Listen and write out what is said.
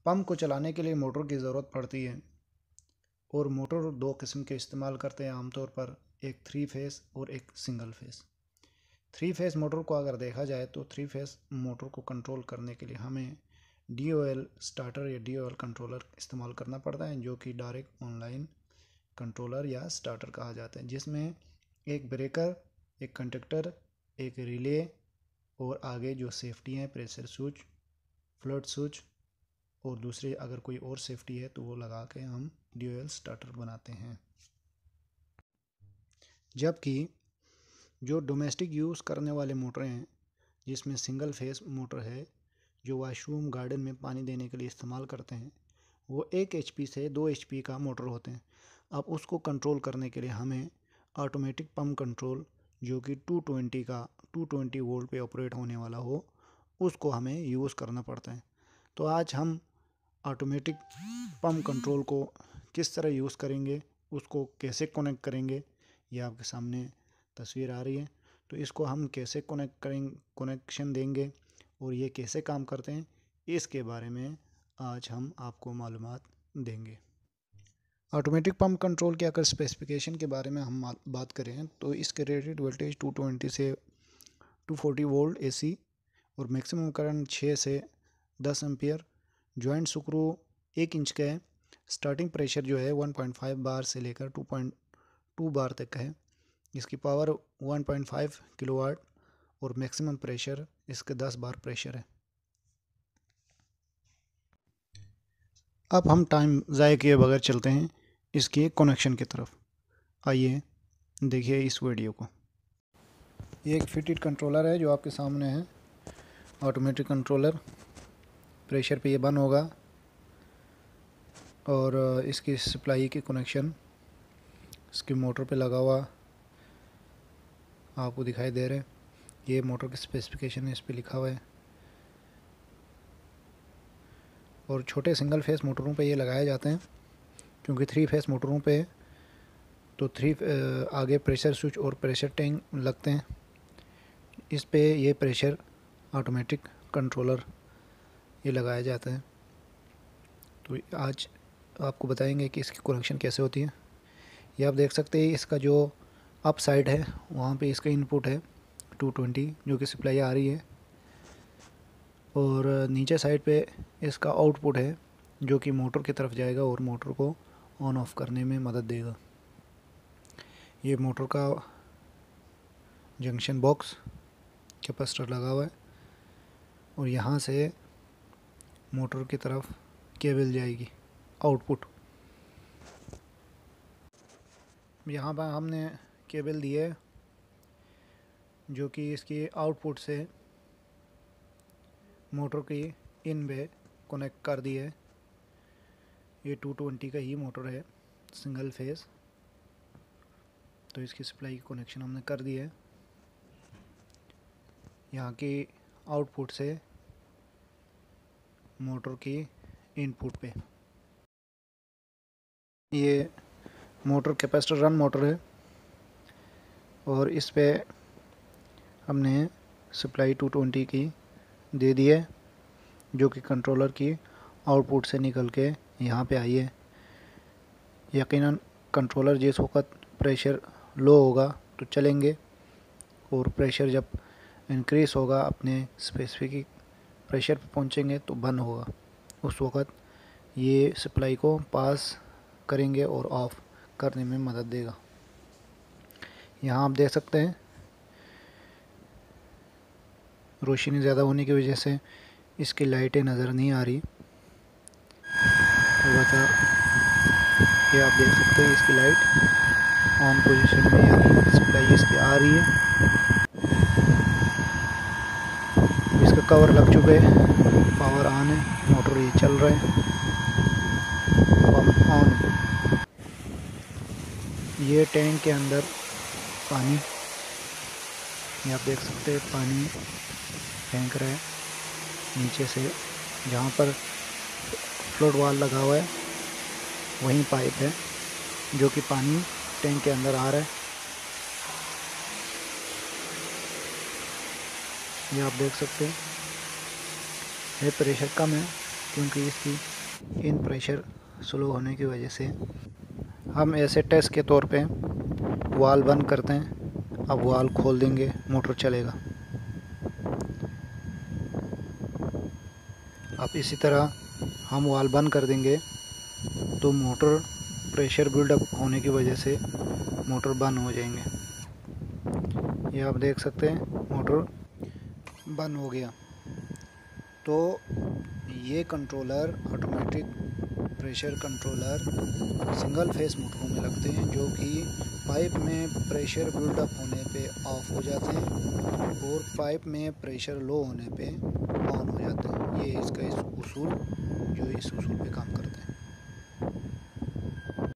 Pump को चलाने के लिए मोटर की ज़रूरत पड़ती है और मोटर दो किस्म के इस्तेमाल करते हैं आमतौर पर, एक 3 फेस और एक सिंगल फेस। 3 फेस मोटर को अगर देखा जाए तो 3 फेस मोटर को कंट्रोल करने के लिए हमें DOL स्टार्टर या DOL कंट्रोलर इस्तेमाल करना पड़ता है, जो कि डायरेक्ट ऑनलाइन कंट्रोलर या स्टार्टर कहा जाता है, जिसमें एक ब्रेकर, एक कंडक्टर, एक रिले और आगे जो सेफ्टी है प्रेशर स्विच, फ्लड स्विच और दूसरे अगर कोई और सेफ्टी है तो वो लगा के हम DOL स्टार्टर बनाते हैं। जबकि जो डोमेस्टिक यूज़ करने वाले मोटरें हैं, जिसमें सिंगल फेस मोटर है जो वॉशरूम गार्डन में पानी देने के लिए इस्तेमाल करते हैं, वो 1 HP से 2 HP का मोटर होते हैं। अब उसको कंट्रोल करने के लिए हमें ऑटोमेटिक पंप कंट्रोल, जो कि 220 वोल्ट पे ऑपरेट होने वाला हो, उसको हमें यूज़ करना पड़ता है। तो आज हम ऑटोमेटिक पंप कंट्रोल को किस तरह यूज़ करेंगे, उसको कैसे कनेक्ट करेंगे, ये आपके सामने तस्वीर आ रही है। तो इसको हम कैसे कनेक्शन देंगे और ये कैसे काम करते हैं, इसके बारे में आज हम आपको मालूमात देंगे। ऑटोमेटिक पंप कंट्रोल के अगर स्पेसिफिकेशन के बारे में हम बात करें तो इसके रेटेड वोल्टेज 220 से 240 वोल्ट AC और मैक्सिमम करंट 6 से 10 एम्पियर, जॉइंट स्क्रू 1 इंच का है, स्टार्टिंग प्रेशर जो है 1.5 बार से लेकर 2.2 बार तक है, इसकी पावर 1.5 किलोवाट और मैक्सिमम प्रेशर इसके 10 बार प्रेशर है। अब हम टाइम ज़ाया किए बगैर चलते हैं इसके कनेक्शन की तरफ। आइए देखिए इस वीडियो को। ये एक फिटेड कंट्रोलर है जो आपके सामने है, ऑटोमेटिक कंट्रोलर। प्रेशर पे ये बंद होगा और इसकी सप्लाई की कनेक्शन इसकी मोटर पे लगा हुआ आपको दिखाई दे रहे हैं। ये मोटर की स्पेसिफिकेशन है, इस पे लिखा हुआ है। और छोटे सिंगल फेस मोटरों पे ये लगाए जाते हैं, क्योंकि 3 फेस मोटरों पे तो आगे प्रेशर स्विच और प्रेशर टैंक लगते हैं। इस पे ये प्रेशर ऑटोमेटिक कंट्रोलर ये लगाया जाता है। तो आज आपको बताएंगे कि इसकी कनेक्शन कैसे होती है। ये आप देख सकते हैं, इसका जो अप साइड है वहाँ पे इसका इनपुट है 220 जो कि सप्लाई आ रही है, और नीचे साइड पे इसका आउटपुट है जो कि मोटर की तरफ जाएगा और मोटर को ऑन ऑफ करने में मदद देगा। ये मोटर का जंक्शन बॉक्स कैपेसिटर लगा हुआ है और यहाँ से मोटर की तरफ केबल जाएगी आउटपुट। यहाँ पर हमने केबल दी है जो कि इसकी आउटपुट से मोटर की इन पे कनेक्ट कर दी है। ये 220 का ही मोटर है, सिंगल फेस, तो इसकी सप्लाई की कनेक्शन हमने कर दी है यहाँ की आउटपुट से मोटर की इनपुट पे। ये मोटर कैपेसिटर रन मोटर है और इस पे हमने सप्लाई 220 की दे दी है जो कि कंट्रोलर की आउटपुट से निकल के यहाँ पे आई है। यकीनन कंट्रोलर जिस वक्त प्रेशर लो होगा तो चलेंगे और प्रेशर जब इंक्रीज़ होगा अपने स्पेसिफिक प्रेशर पर पहुँचेंगे तो बंद होगा। उस वक्त ये सप्लाई को पास करेंगे और ऑफ करने में मदद देगा। यहाँ आप देख सकते हैं रोशनी ज़्यादा होने की वजह से इसकी लाइटें नज़र नहीं आ रही, अलबत्ता ये आप देख सकते हैं इसकी लाइट ऑन पोजीशन में, यानी सप्लाई इसकी आ रही है। इसका कवर लग चुके हैं, पावर ऑन है, मोटर ये चल रहा है, पंप ऑन। ये टैंक के अंदर पानी, ये आप देख सकते हैं पानी फेंक रहा है नीचे से। जहाँ पर फ्लोट वाल लगा हुआ है वहीं पाइप है जो कि पानी टैंक के अंदर आ रहा है। ये आप देख सकते हैं, ये प्रेशर कम है क्योंकि इसकी इन प्रेशर स्लो होने की वजह से। हम ऐसे टेस्ट के तौर पे वाल बंद करते हैं। अब वाल खोल देंगे, मोटर चलेगा। अब इसी तरह हम वाल बंद कर देंगे तो मोटर प्रेशर बिल्डअप होने की वजह से मोटर बंद हो जाएंगे। ये आप देख सकते हैं मोटर बंद हो गया। तो ये controller automatic pressure controller single phase मोटरों में लगते हैं, जो कि पाइप में प्रेशर बिल्डअप होने पे ऑफ हो जाते हैं और पाइप में प्रेशर लो होने पे ऑन हो जाते हैं। ये इसका इस उसूल जो इस उसूल पे काम करते हैं।